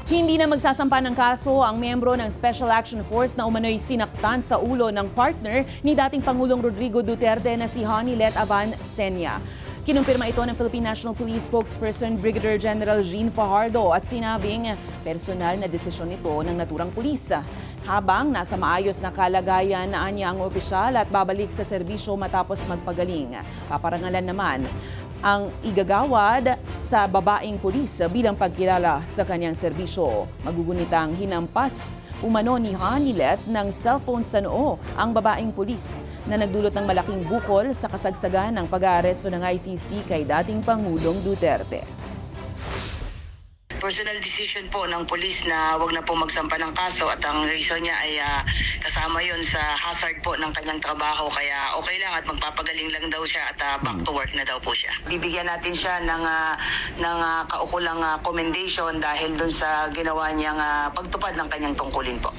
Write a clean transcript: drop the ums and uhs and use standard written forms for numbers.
Hindi na magsasampa ng kaso ang miyembro ng Special Action Force na umano'y sinaktan sa ulo ng partner ni dating Pangulong Rodrigo Duterte na si Hanilet Aban Senia. Kinumpirma ito ng Philippine National Police spokesperson Brigadier General Jean Fajardo at sinabing personal na desisyon ito ng naturang pulis. Habang nasa maayos na kalagayan na anya ang opisyal at babalik sa serbisyo matapos magpagaling. Paparangalan naman ang igagawad sa babaeng pulis bilang pagkilala sa kanyang serbisyo. Magugunitang hinampas umano ni Hanilet ng cellphone sa noo ang babaeng pulis na nagdulot ng malaking bukol sa kasagsagan ng pag-aaresto ng ICC kay dating Pangulong Duterte. Personal decision po ng pulis na wag na po magsampa ng kaso at ang reason niya ay kasama yon sa hazard po ng kanyang trabaho kaya okay lang at magpapagaling lang daw siya at back to work na daw po siya. Bibigyan natin siya ng kaukulang commendation dahil dun sa ginawa niyang pagtupad ng kanyang tungkulin po.